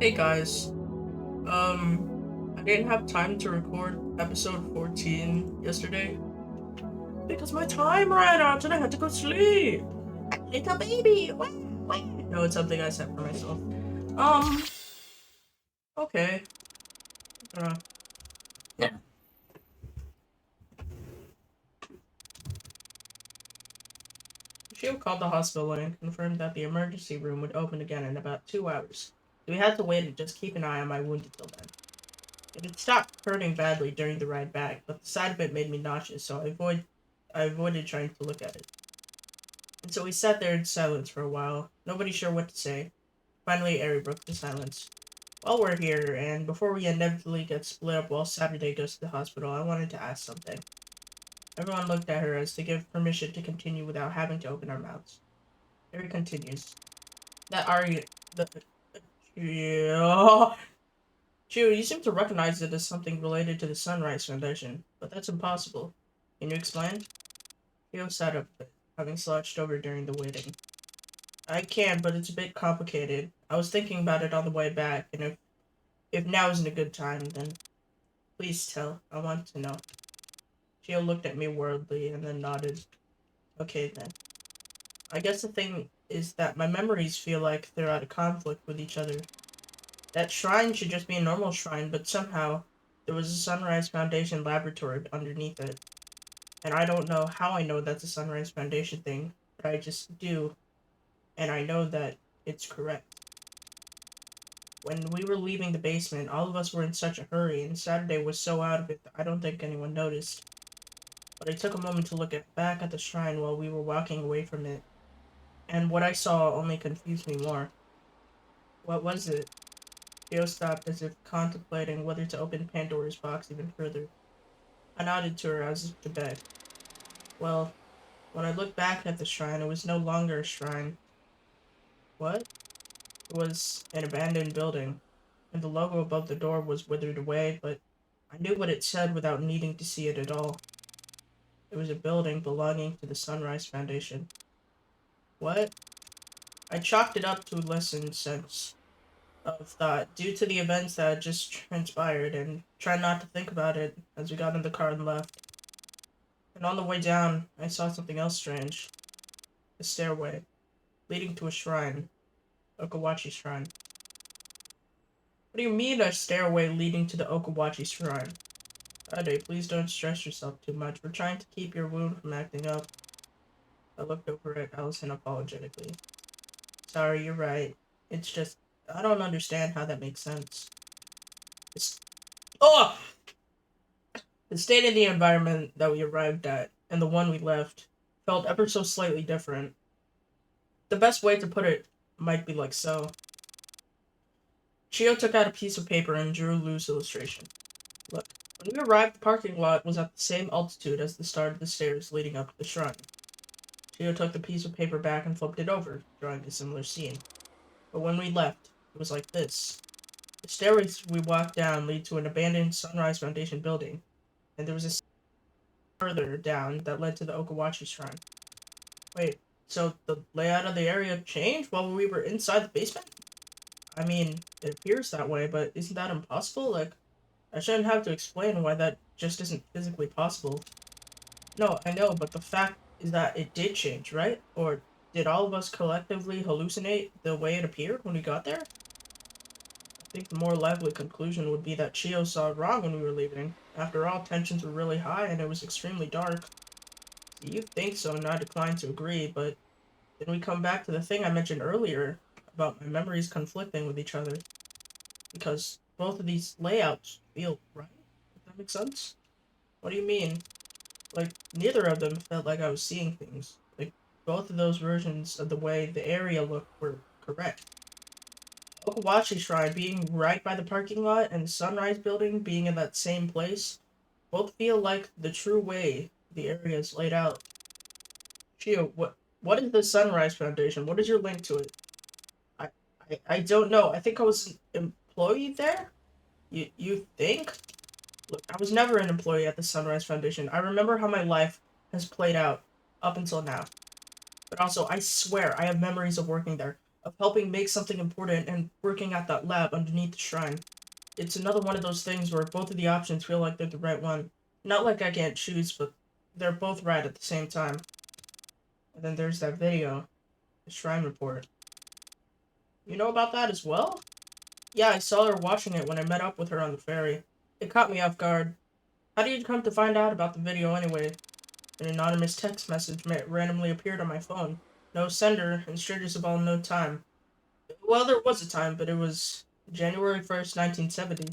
Hey guys, I didn't have time to record episode 14 yesterday because my time ran out and I had to go sleep. Little baby, wah, wah. No, it's something I set for myself. Um, okay. Uh, yeah. Shio called the hospital and confirmed that the emergency room would open again in about 2 hours. So we had to wait and just keep an eye on my wound until then. It had stopped hurting badly during the ride back, but the sight of it made me nauseous, so I avoided trying to look at it. And so we sat there in silence for a while, nobody sure what to say. Finally, Ari broke the silence. While we're here, and before we inevitably get split up while Saturday goes to the hospital, I wanted to ask something. Everyone looked at her as to give permission to continue without having to open our mouths. Ari continues. That Ari... The... Yeah... Chu, you seem to recognize it as something related to the Sunrise Foundation, but that's impossible. Can you explain? Theo sat up a bit, having slouched over during the waiting. I can, but it's a bit complicated. I was thinking about it on the way back, and if now isn't a good time, then please tell. I want to know. Gio looked at me worriedly and then nodded. Okay, then. I guess the thing is that my memories feel like they're out of conflict with each other. That shrine should just be a normal shrine, but somehow there was a Sunrise Foundation laboratory underneath it. And I don't know how I know that's a Sunrise Foundation thing, but I just do, and I know that it's correct. When we were leaving the basement, all of us were in such a hurry, and Saturday was so out of it that I don't think anyone noticed. But I took a moment to back at the shrine while we were walking away from it, and what I saw only confused me more. What was it? Theo stopped as if contemplating whether to open Pandora's box even further. I nodded to her as if to beg. Well, when I looked back at the shrine, it was no longer a shrine. What? It was an abandoned building, and the logo above the door was withered away, but I knew what it said without needing to see it at all. It was a building belonging to the Sunrise Foundation. What? I chalked it up to a lesson sense of thought due to the events that had just transpired and tried not to think about it as we got in the car and left. And on the way down, I saw something else strange. A stairway leading to a shrine. Okawachi Shrine. What do you mean a stairway leading to the Okawachi Shrine? Ade, please don't stress yourself too much. We're trying to keep your wound from acting up. I looked over at Allison apologetically. Sorry, you're right. It's just, I don't understand how that makes sense. It's, oh! The state of the environment that we arrived at and the one we left felt ever so slightly different. The best way to put it might be like so. Chio took out a piece of paper and drew a loose illustration. Look, when we arrived, the parking lot was at the same altitude as the start of the stairs leading up to the shrine. Chio took the piece of paper back and flipped it over, drawing a similar scene. But when we left, it was like this. The stairways we walked down lead to an abandoned Sunrise Foundation building, and there was a further down that led to the Okawachi Shrine. Wait, so the layout of the area changed while we were inside the basement? I mean, it appears that way, but isn't that impossible? Like, I shouldn't have to explain why that just isn't physically possible. No, I know, but the fact is that it did change, right? Or did all of us collectively hallucinate the way it appeared when we got there? I think the more likely conclusion would be that Chio saw it wrong when we were leaving. After all, tensions were really high and it was extremely dark. You think so, and I decline to agree, but then we come back to the thing I mentioned earlier about my memories conflicting with each other. Because both of these layouts feel right? Does that make sense? What do you mean? Like, neither of them felt like I was seeing things. Like, both of those versions of the way the area looked were correct. Okawachi Shrine being right by the parking lot and the Sunrise Building being in that same place both feel like the true way the area is laid out. Chio, what is the Sunrise Foundation? What is your link to it? I, I don't know. I think I was an employee there? You think? Look, I was never an employee at the Sunrise Foundation. I remember how my life has played out up until now. But also, I swear, I have memories of working there. of helping make something important and working at that lab underneath the shrine. It's another one of those things where both of the options feel like they're the right one. Not like I can't choose, but they're both right at the same time. And then there's that video, the shrine report. You know about that as well? Yeah, I saw her watching it when I met up with her on the ferry. It caught me off guard. How did you come to find out about the video anyway? An anonymous text message randomly appeared on my phone. No sender, and strangers of all no time. Well, there was a time, but it was January 1st, 1970.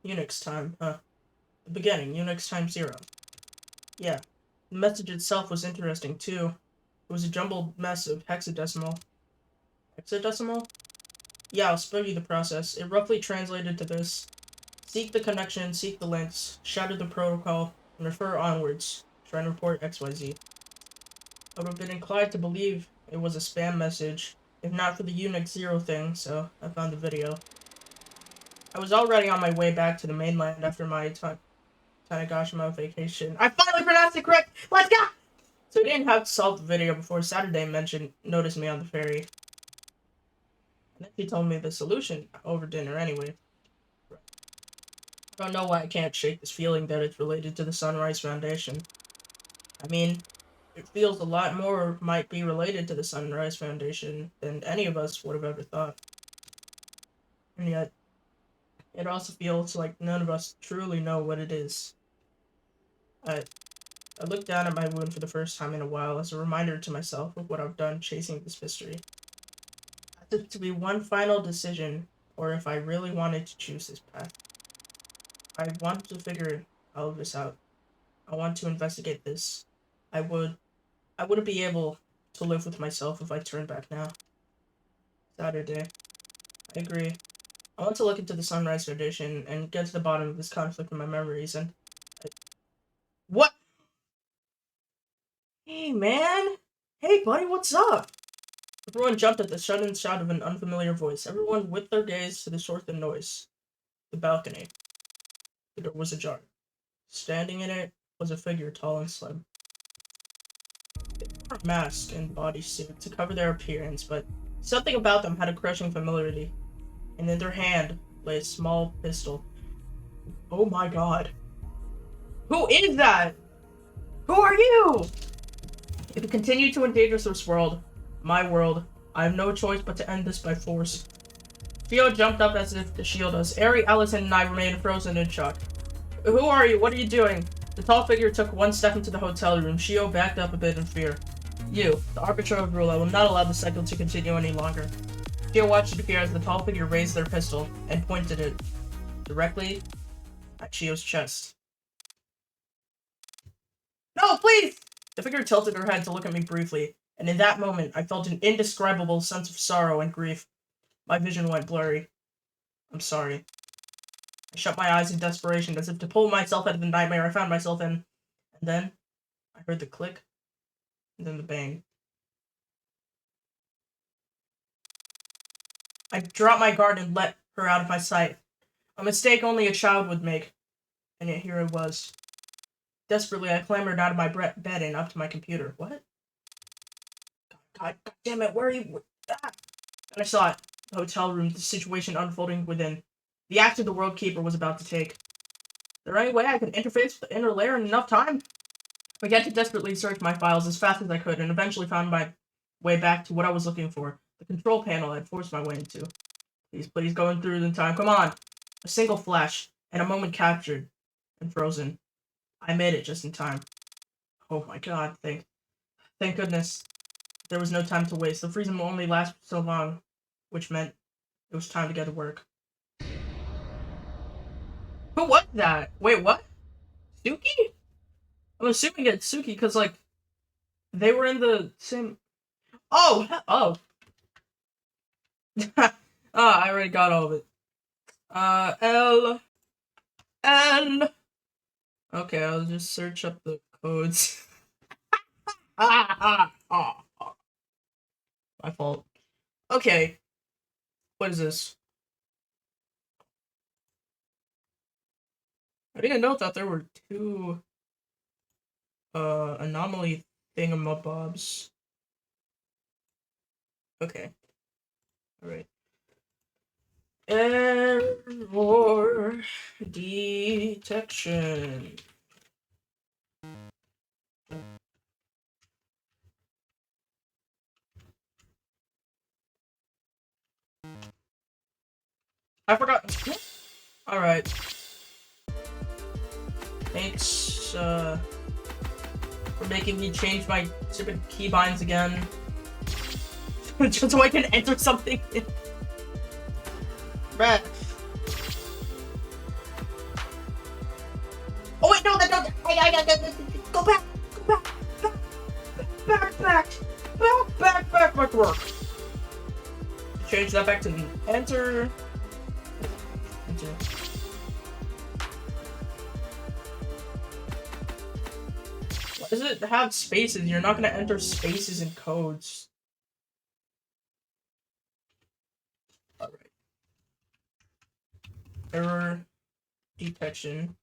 Unix time, huh? The beginning, Unix time 0. Yeah. The message itself was interesting, too. It was a jumbled mess of hexadecimal. Hexadecimal? Yeah, I'll spare you the process. It roughly translated to this. Seek the connection, seek the links, shatter the protocol, and refer onwards. Try and report XYZ. I would have been inclined to believe it was a spam message, if not for the Unix 0 thing, so I found the video. I was already on my way back to the mainland after my Tanegashima vacation. I finally pronounced it correct! Let's go! So I didn't have to solve the video before Saturday noticed me on the ferry. And then she told me the solution over dinner anyway. I don't know why I can't shake this feeling that it's related to the Sunrise Foundation. I mean, it feels a lot more might be related to the Sunrise Foundation than any of us would have ever thought. And yet, it also feels like none of us truly know what it is. I looked down at my wound for the first time in a while as a reminder to myself of what I've done chasing this mystery. I had to be one final decision, or if I really wanted to choose this path. I wanted to figure all of this out. I want to investigate this. I wouldn't be able to live with myself if I turned back now. Saturday. I agree. I want to look into the Sunrise Foundation and get to the bottom of this conflict in my memories and... What? Hey, man! Hey, buddy, what's up? Everyone jumped at the sudden sound of an unfamiliar voice. Everyone whipped their gaze to the source of the noise. The balcony. The door was ajar. Standing in it was a figure tall and slim. They wore a mask and bodysuit to cover their appearance, but something about them had a crushing familiarity. And in their hand lay a small pistol. Oh my god. Who is that? Who are you? If you continue to endanger this world, my world, I have no choice but to end this by force. Theo jumped up as if to shield us. Ari, Allison, and I remained frozen in shock. Who are you? What are you doing? The tall figure took one step into the hotel room. Shio backed up a bit in fear. You, the arbiter of rule, I will not allow the cycle to continue any longer. Shio watched it appear as the tall figure raised their pistol and pointed it directly at Shio's chest. No, please! The figure tilted her head to look at me briefly, and in that moment, I felt an indescribable sense of sorrow and grief. My vision went blurry. I'm sorry. I shut my eyes in desperation, as if to pull myself out of the nightmare I found myself in. And then, I heard the click, and then the bang. I dropped my guard and let her out of my sight. A mistake only a child would make. And yet here it was. Desperately, I clambered out of my bed and up to my computer. What? God damn it, where are you? Ah! And I saw it. The hotel room, the situation unfolding within. The action the World Keeper was about to take. Is there any way I could interface with the inner layer in enough time? I began to desperately search my files as fast as I could, and eventually found my way back to what I was looking for. The control panel I had forced my way into. Please, going through in time. Come on! A single flash, and a moment captured and frozen. I made it just in time. Oh my god, thank goodness. There was no time to waste. The freezing will only last so long, which meant it was time to get to work. Who was that? Wait, what? Suki? I'm assuming it's Suki because, like, they were in the same... Oh! Oh! Oh, I already got all of it. L... Okay, I'll just search up the codes. My fault. Okay. What is this? I didn't know that there were two anomaly thingamabobs. Okay. Alright. Error detection. I forgot. Alright. Thanks, for making me change my stupid keybinds again. Just so I can enter something. Bruh. Oh wait, no, I go back, back, work. Change that back to enter. Why does it have spaces? You're not gonna enter spaces in codes. Alright. Error detection.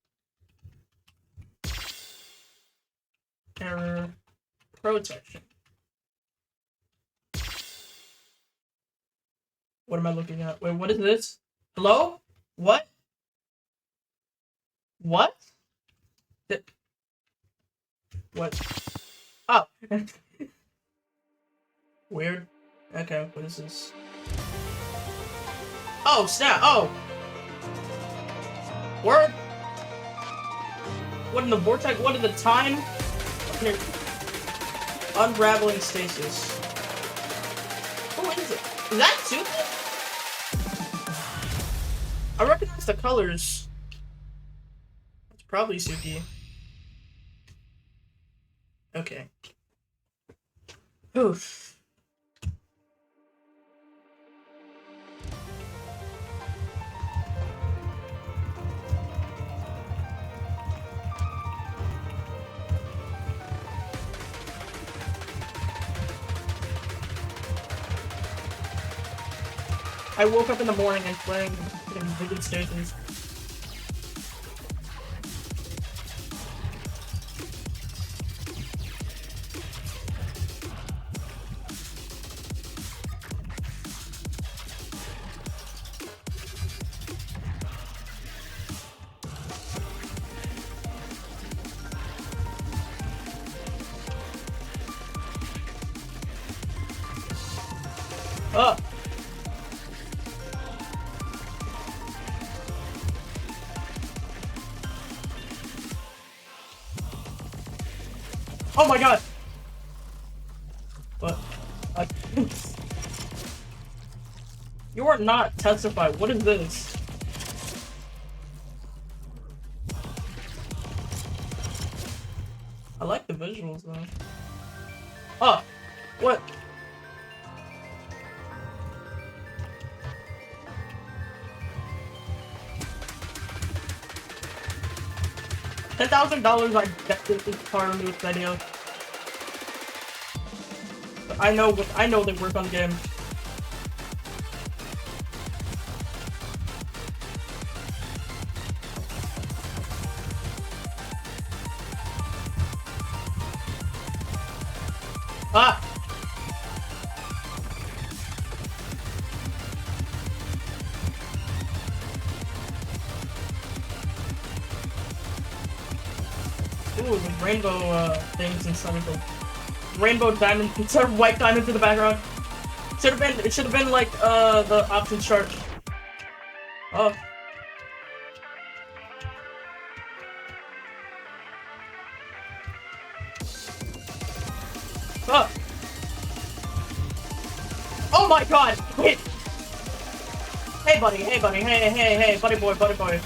Error protection. What am I looking at? Wait, what is this? Hello? What? What? What? Oh. Weird. Okay, what is this? Oh, snap! Oh! Word? What in the vortex? What in the time? Here. Unraveling stasis. Who is it? Is that Suki? I recognize the colors. It's probably Suki. Okay. Oof. I woke up in the morning and playing Vivid Stasis. Oh! Oh my god! What? You are not testified. What is this? I like the visuals though. Oh! What? $10,000 I bet this is part of this video. But I know they work on the game. Ah! Ooh, the rainbow things instead of the rainbow diamond instead of white diamonds in the background. It should have been like the options chart. Oh. Oh. Oh my god! Wait. Hey buddy, hey, buddy boy.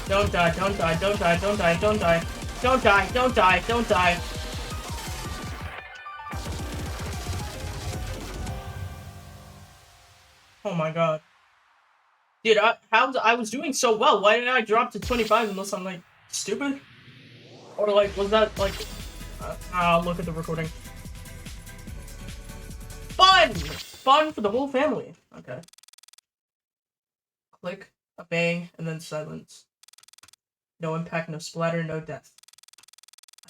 Don't die. Oh my god. Dude, I was doing so well. Why did I drop to 25 unless I'm like stupid? Or like, was that like I'll look at the recording. Fun for the whole family. Okay. Click A bang, and then silence. No impact, no splatter, no death.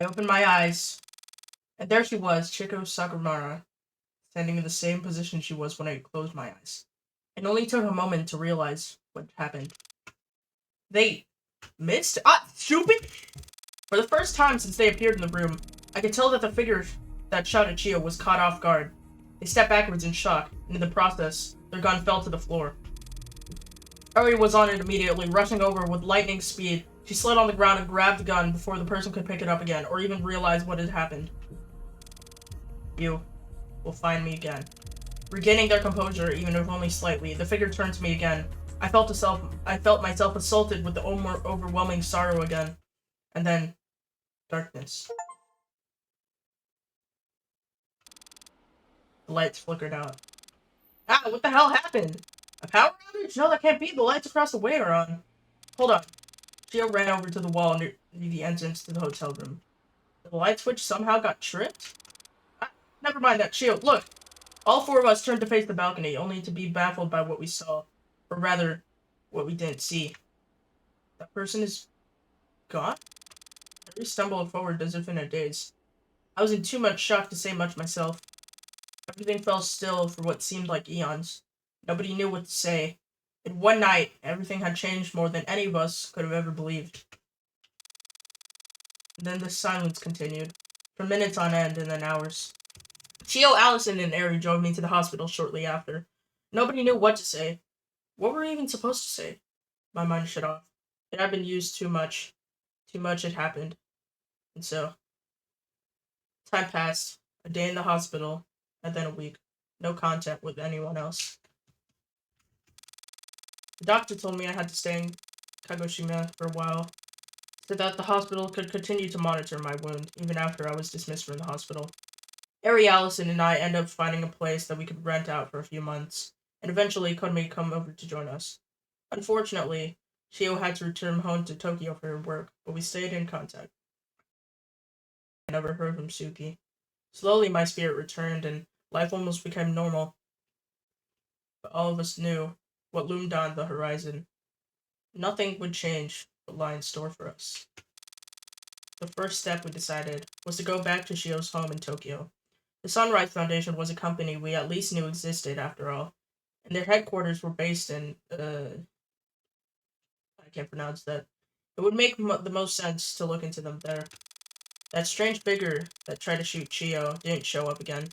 I opened my eyes, and there she was, Chico Sakurara, standing in the same position she was when I closed my eyes. It only took a moment to realize what happened. They missed? Ah, stupid! For the first time since they appeared in the room, I could tell that the figure that shot at Chio was caught off guard. They stepped backwards in shock, and in the process, their gun fell to the floor. Eri was on it immediately, rushing over with lightning speed. She slid on the ground and grabbed the gun before the person could pick it up again, or even realize what had happened. You will find me again. Regaining their composure, even if only slightly, the figure turned to me again. I felt myself assaulted with the overwhelming sorrow again. And then, darkness. The lights flickered out. Ah, what the hell happened? A power outage? No, that can't be. The lights across the way are on. Hold on. Gio ran over to the wall near the entrance to the hotel room. The light switch somehow got tripped? Ah, never mind that. Gio, look! All four of us turned to face the balcony, only to be baffled by what we saw. Or rather, what we didn't see. That person is gone? I stumbled forward as if in a daze. I was in too much shock to say much myself. Everything fell still for what seemed like eons. Nobody knew what to say. In one night, everything had changed more than any of us could have ever believed. And then the silence continued, for minutes on end and then hours. Chio, Allison, and Eri drove me to the hospital shortly after. Nobody knew what to say. What were we even supposed to say? My mind shut off. It had been used too much. Too much had happened. And so, time passed. A day in the hospital, and then a week. No contact with anyone else. The doctor told me I had to stay in Kagoshima for a while, so that the hospital could continue to monitor my wound, even after I was dismissed from the hospital. Eri, Allison, and I ended up finding a place that we could rent out for a few months, and eventually Kodame come over to join us. Unfortunately, Shio had to return home to Tokyo for her work, but we stayed in contact. I never heard from Suki. Slowly my spirit returned, and life almost became normal. But all of us knew what loomed on the horizon. Nothing would change but lie in store for us. The first step, we decided, was to go back to Shio's home in Tokyo. The Sunrise Foundation was a company we at least knew existed, after all, and their headquarters were based in, I can't pronounce that. It would make the most sense to look into them there. That strange figure that tried to shoot Chio didn't show up again.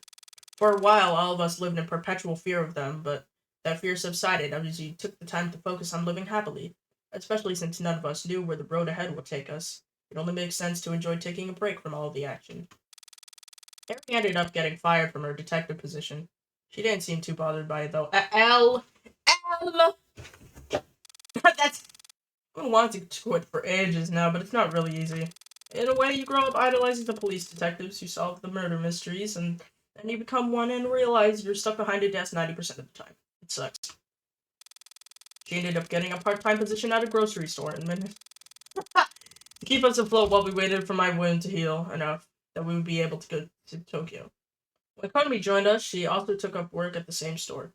For a while, all of us lived in perpetual fear of them, but that fear subsided as we took the time to focus on living happily, especially since none of us knew where the road ahead would take us. It only makes sense to enjoy taking a break from all of the action. Eri ended up getting fired from her detective position. She didn't seem too bothered by it, though. L! That's... I've been wanting to quit for ages now, but it's not really easy. In a way, you grow up idolizing the police detectives who solve the murder mysteries, and then you become one and realize you're stuck behind a desk 90% of the time. It sucks. She ended up getting a part-time position at a grocery store in Minnesota to keep us afloat while we waited for my wound to heal enough that we would be able to go to Tokyo. When Konami joined us, she also took up work at the same store.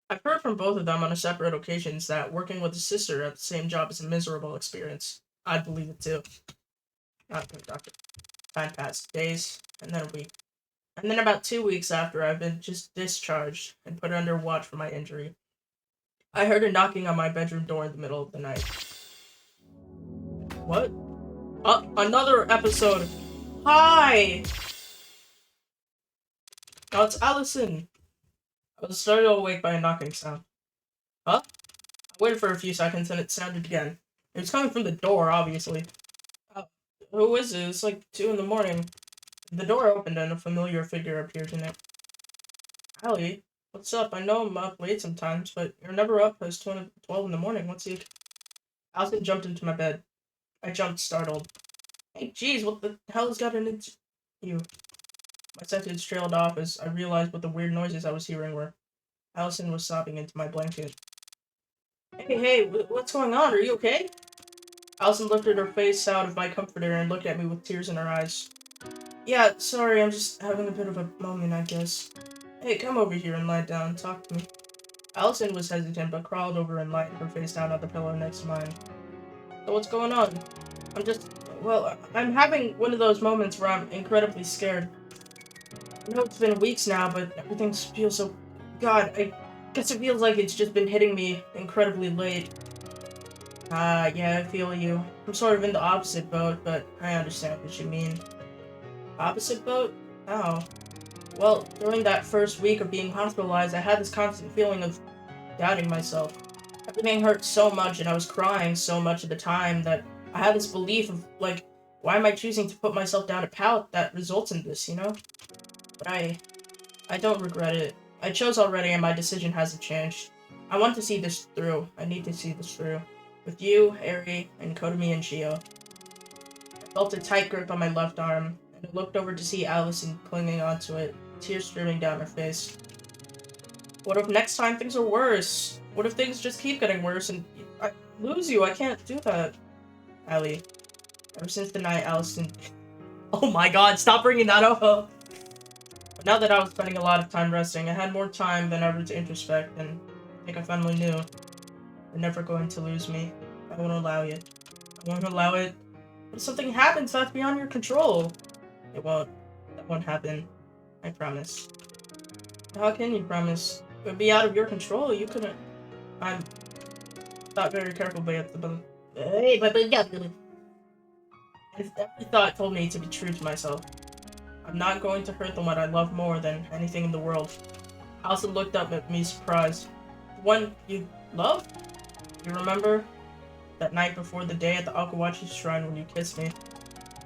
I've heard from both of them on separate occasions that working with a sister at the same job is a miserable experience. I'd believe it too. Not good, doctor. Time passed. Days, and then a week. And then about 2 weeks after I've been just discharged and put under watch for my injury, I heard a knocking on my bedroom door in the middle of the night. What? Another episode. Hi! Oh, it's Allison. I was startled awake by a knocking sound. Huh? I waited for a few seconds and it sounded again. It was coming from the door, obviously. Who is it? It's like 2 in the morning. The door opened and a familiar figure appeared in it. Allie, what's up? I know I'm up late sometimes, but you're never up past 12 in the morning. What's the... Allison jumped into my bed. I jumped, startled. Hey, jeez, what the hell has gotten into you? My senses trailed off as I realized what the weird noises I was hearing were. Allison was sobbing into my blanket. Hey, what's going on? Are you okay? Allison lifted her face out of my comforter and looked at me with tears in her eyes. Yeah, sorry, I'm just having a bit of a moment, I guess. Hey, come over here and lie down. Talk to me. Allison was hesitant but crawled over and laid her face down on the pillow next to mine. So what's going on? I'm having one of those moments where I'm incredibly scared. I know it's been weeks now, but everything feels so... God, I guess it feels like it's just been hitting me incredibly late. Yeah, I feel you. I'm sort of in the opposite boat, but I understand what you mean. Opposite boat? How? Well, during that first week of being hospitalized, I had this constant feeling of doubting myself. Everything hurt so much and I was crying so much at the time that I had this belief of, like, why am I choosing to put myself down a pout that results in this, you know? But I don't regret it. I chose already and my decision hasn't changed. I want to see this through. I need to see this through. With you, Eri, and Kotomi and Shio. I felt a tight grip on my left arm, and I looked over to see Allison clinging onto it, tears streaming down her face. What if next time things are worse? What if things just keep getting worse and I lose you? I can't do that. Allie. Ever since the night Allison... Oh my god, stop bringing that up! But now that I was spending a lot of time resting, I had more time than ever to introspect, and I think I finally knew. You're never going to lose me. I won't allow it. I won't allow it. But if something happens that's beyond your control, it won't. That won't happen. I promise. How can you promise? It would be out of your control. You couldn't. I'm not very careful, but every thought told me to be true to myself. I'm not going to hurt the one I love more than anything in the world. Allison looked up at me surprised. The one you love? You remember? That night before the day at the Akawachi shrine when you kissed me.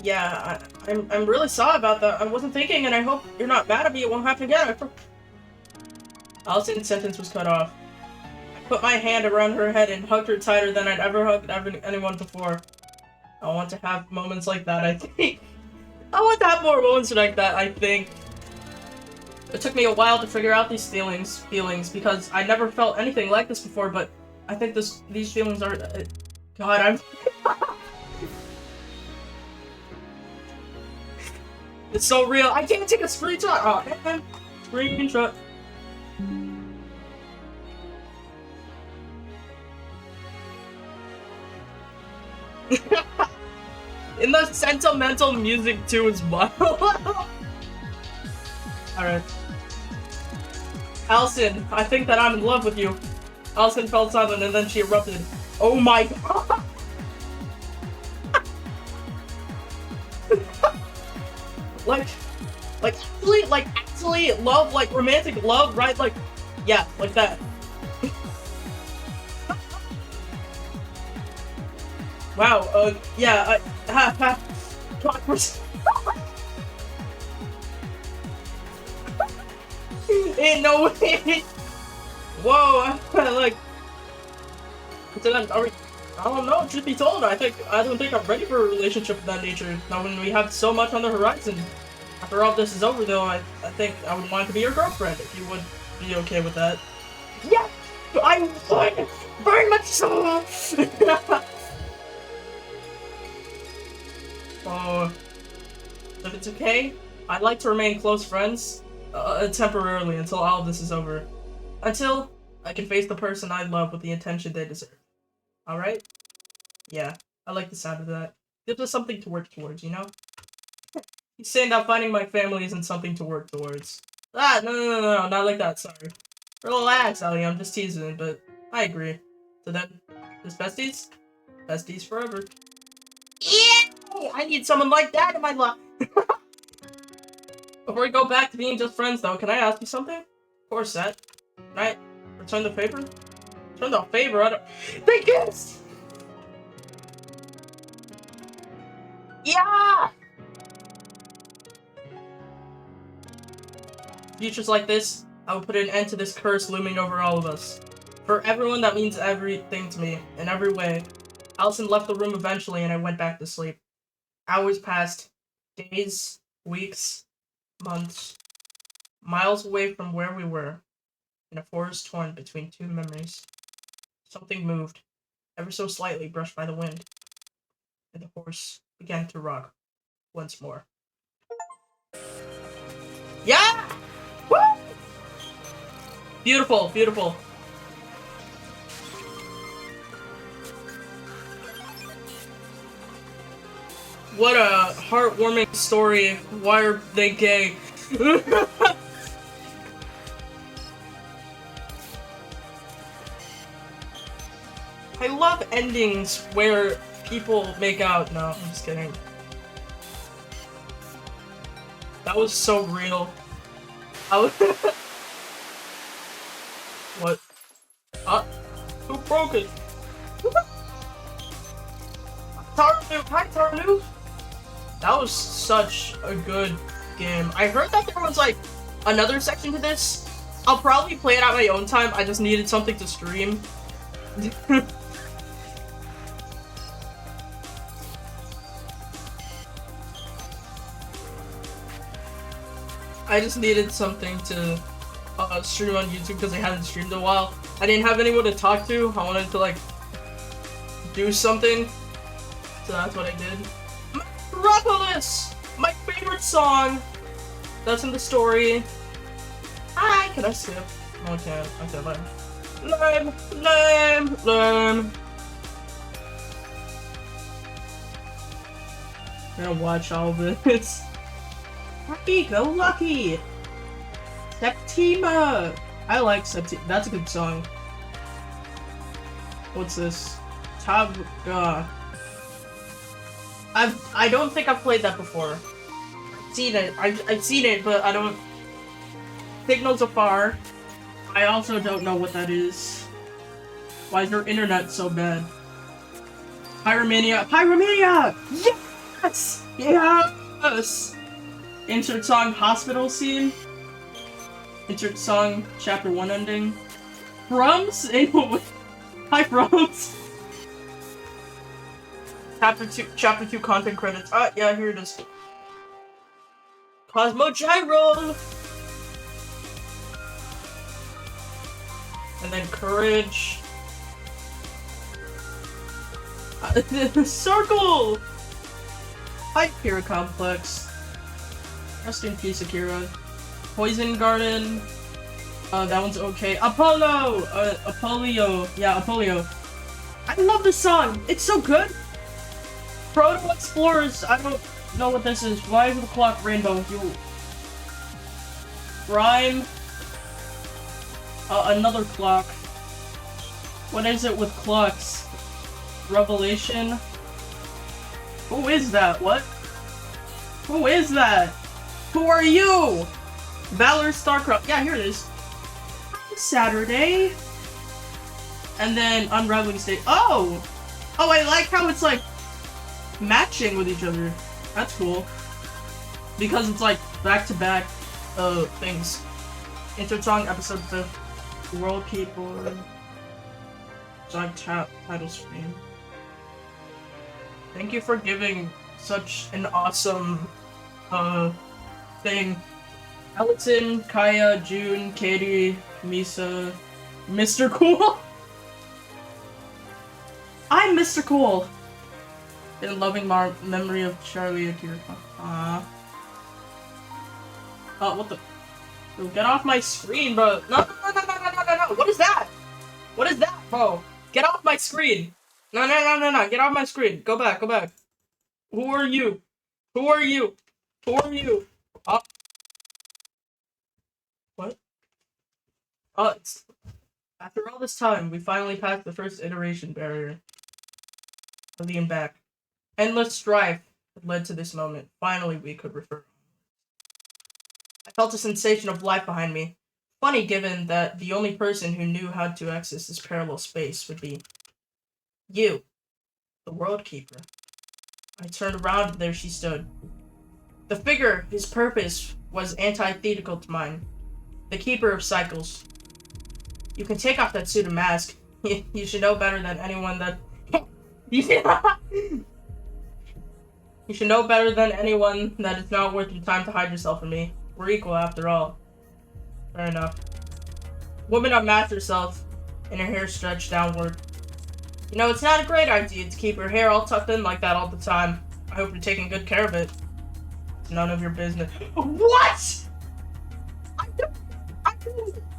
Yeah, I'm really sorry about that. I wasn't thinking, and I hope you're not mad at me. It won't happen again. Allison's sentence was cut off. I put my hand around her head and hugged her tighter than I'd ever hugged anyone before. I want to have moments like that, I think. I want to have more moments like that, I think. It took me a while to figure out these feelings because I never felt anything like this before, but I think these feelings are... God, I'm... It's so real. I can't take a screenshot. Oh, man. Screenshot. In the sentimental music too as well. Alright. Allison, I think that I'm in love with you. Allison felt silent and then she erupted. Oh my god! actually love, like romantic love, right? Like, yeah, like that. Wow, yeah, ain't no way! Whoa, like, I don't know, truth be told, I don't think I'm ready for a relationship of that nature, now when we have so much on the horizon. After all this is over, though, I think I would want to be your girlfriend, if you would be okay with that. Yeah! I would! Very much so! Oh, if it's okay, I'd like to remain close friends, temporarily until all of this is over. Until I can face the person I love with the attention they deserve. Alright? Yeah, I like the sound of that. Gives us something to work towards, you know? He's saying that finding my family isn't something to work towards. Ah, no, not like that, sorry. Relax, Ali, I'm just teasing, but I agree. So then, just besties? Besties forever. Yeah! I need someone like that in my life! Before we go back to being just friends, though, can I ask you something? Of course, Seth. Can I return the favor? Return the favor? I don't... They kissed! Yeah! Futures like this, I will put an end to this curse looming over all of us. For everyone that means everything to me, in every way. Allison left the room eventually and I went back to sleep. Hours passed. Days, weeks, months. Miles away from where we were. In a forest torn between two memories. Something moved, ever so slightly brushed by the wind. And the horse began to rock once more. Yeah! Woo! Beautiful, beautiful. What a heartwarming story. Why are they gay? I love endings where people make out. No, I'm just kidding. That was so real. What? Who broke it? Tarnu! Hi, Tarnu! That was such a good game. I heard that there was, like, another section to this. I'll probably play it at my own time. I just needed something to stream. I just needed something to stream on YouTube because I hadn't streamed in a while. I didn't have anyone to talk to. I wanted to, like, do something. So that's what I did. Metropolis! My favorite song! That's in the story. Hi! Can I skip? No, I can't. Okay, lame. Lame! I'm gonna watch all this. Happy-go-lucky! Septima! I like Septima. That's a good song. What's this? I don't think I've played that before. I've seen it, but I don't... Signals afar. I also don't know what that is. Why is your internet so bad? Pyromania! Pyromania! Yes! Yes! Insert song hospital scene. Insert song chapter 1 ending. Frums? Hi, Frums! Chapter 2 content credits. Yeah, here it is. Cosmo Gyro! And then Courage. Circle! Hi, Kira Complex. Rest in peace, Akira. Poison Garden. That one's okay. Apollo! Apollio. Yeah, Apollio. I love this song! It's so good! Proto Explorers, I don't know what this is. Why is the clock rainbow? You... Rhyme. Another clock. What is it with clocks? Revelation? Who is that? What? Who is that? Who are you? Valor Starcraft. Yeah, here it is. Saturday. And then Unraveling State. Oh! Oh, I like how it's like matching with each other. That's cool. Because it's like back-to-back things. Insert song episode 5. World Keyboard. Song title screen. Thank you for giving such an awesome thing. Allison, Kaya, June, Katie, Misa, Mr. Cool. I'm Mr. Cool. In loving memory of Charlie Akira. What the? Yo, get off my screen, bro. No. What is that? What is that, bro? Get off my screen. No. Get off my screen. Go back. Who are you? Who are you? What? After all this time, we finally passed the first iteration barrier. Lean back. Endless strife had led to this moment. Finally, we could refer. I felt a sensation of life behind me. Funny, given that the only person who knew how to access this parallel space would be you, the World Keeper. I turned around and there she stood. The figure, his purpose, was antithetical to mine. The Keeper of Cycles. You can take off that suit and mask. You should know better than anyone that... You should know better than anyone that it's not worth your time to hide yourself from me. We're equal after all. Fair enough. Woman unmasked herself, and her hair stretched downward. You know, it's not a great idea to keep her hair all tucked in like that all the time. I hope you're taking good care of it. It's none of your business. What?!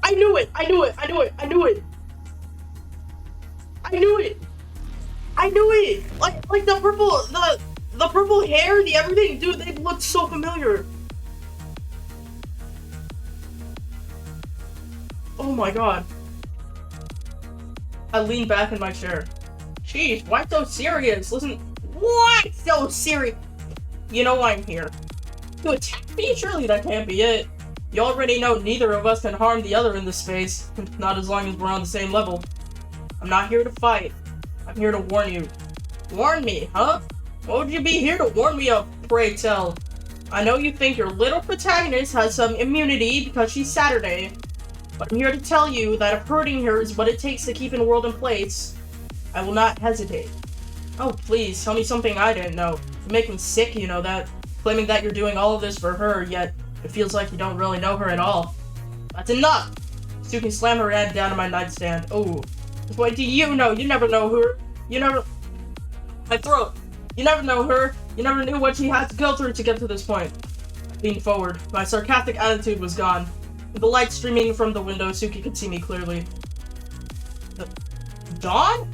I knew it! Like the purple, The purple hair, the everything, dude, they look so familiar. Oh my god. I lean back in my chair. Jeez, why so serious? Listen, why so serious? You know I'm here. To attack me? Surely that can't be it. You already know neither of us can harm the other in this space. Not as long as we're on the same level. I'm not here to fight. I'm here to warn you. Warn me, huh? What would you be here to warn me of, pray tell? I know you think your little protagonist has some immunity because she's Saturday, but I'm here to tell you that if hurting her is what it takes to keep the world in place, I will not hesitate. Oh, please, tell me something I didn't know. You make me sick, you know that. Claiming that you're doing all of this for her, yet it feels like you don't really know her at all. That's enough! Suki slammed her hand down on my nightstand. Oh. What do you know? You never know her. You never... My throat. You never know her. You never knew what she had to go through to get to this point. I leaned forward. My sarcastic attitude was gone. With the light streaming from the window, Suki could see me clearly. Dawn?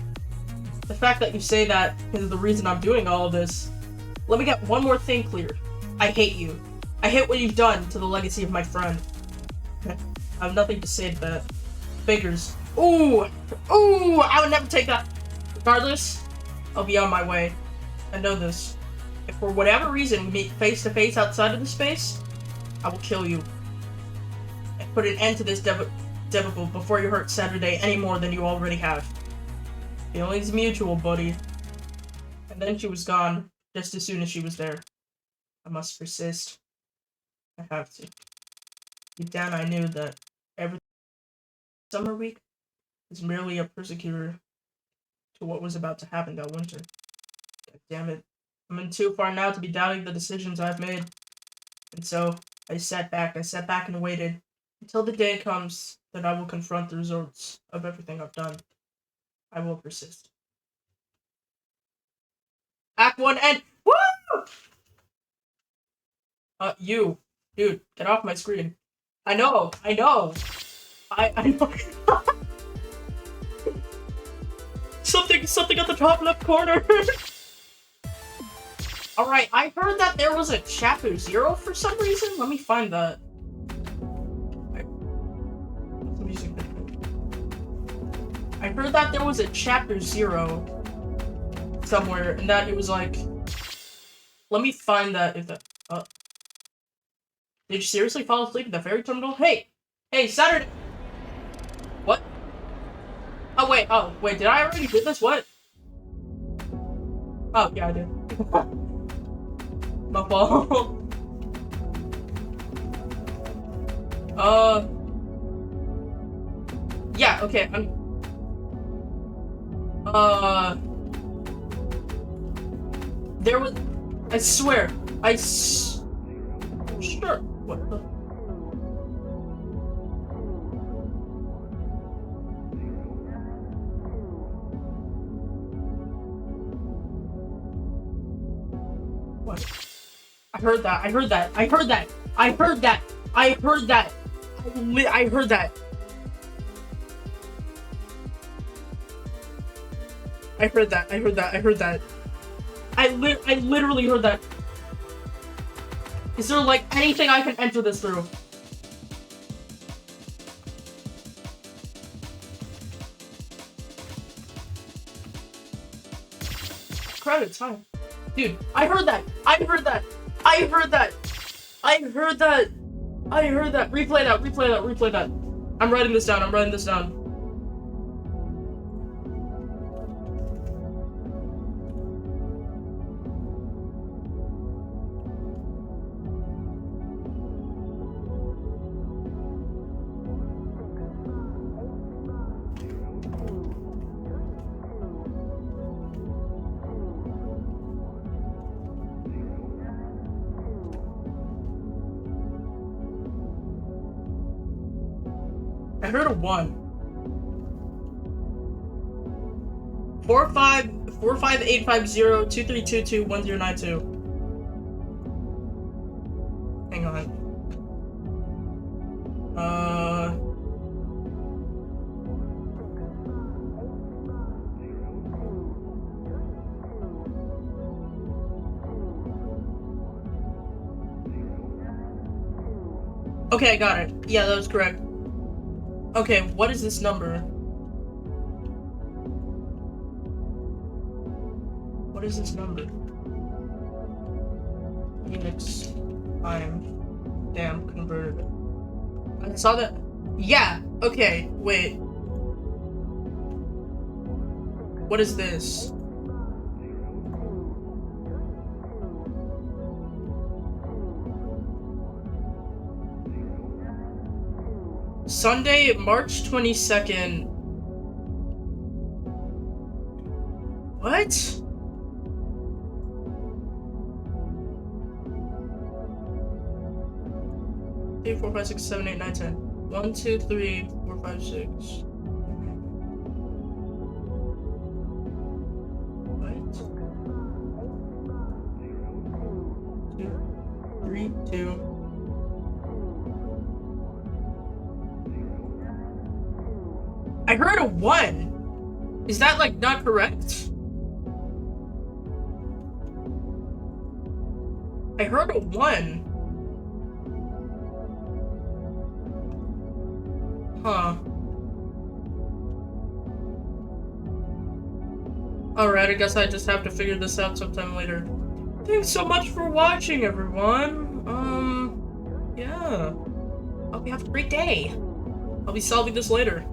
The fact that you say that is the reason I'm doing all of this. Let me get one more thing clear. I hate you. I hate what you've done to the legacy of my friend. I have nothing to say to that. Figures. Ooh! Ooh! I would never take that! Regardless, I'll be on my way. I know this. If for whatever reason we meet face to face outside of the space, I will kill you. And put an end to this debacle before you hurt Saturday any more than you already have. Feelings mutual, buddy. And then she was gone, just as soon as she was there. I must persist. I have to. Deep down I knew that every summer week was merely a persecutor to what was about to happen that winter. God damn it. I'm in too far now to be doubting the decisions I've made. And so, I sat back and waited until the day comes that I will confront the results of everything I've done. I will persist. Act 1 end! Woo! You. Dude, get off my screen. I know. I know. Something at the top left corner. Alright, I heard that there was a chapter 0 for some reason. Let me find that. I heard that there was a chapter 0 somewhere, and that it was like... Let me find that if that... Did you seriously fall asleep at the ferry terminal? Hey! Hey, Saturday! What? Oh, wait, did I already do this? What? Oh, yeah, I did. My fault. Yeah, okay, there was... I swear, Sure, what the... What? I heard that. I heard that. I heard that. I heard that. I heard that. I heard that. I heard that. I heard that. I heard that. I literally heard that. Is there like anything I can enter this through? Credits, fine. Dude, I heard that! I heard that! I heard that! I heard that! I heard that! Replay that! Replay that! Replay that! I'm writing this down. I'm writing this down. I heard a 1. 45850-2322-1092. Hang on. Okay, I got it. Yeah, that was correct. Okay, what is this number? What is this number? Unix time damn converted. I saw that. Yeah, okay, wait. What is this? Sunday, March 22nd. What? 3, 4, 5, 6, 7, 8, 9, 10. 1, 2, 3, 4, 5, 6. What? 2, 3, 2. I heard a 1. Is that, like, not correct? I heard a 1. Huh. Alright, I guess I just have to figure this out sometime later. Thanks so much for watching, everyone. Yeah. Hope you have a great day. I'll be solving this later.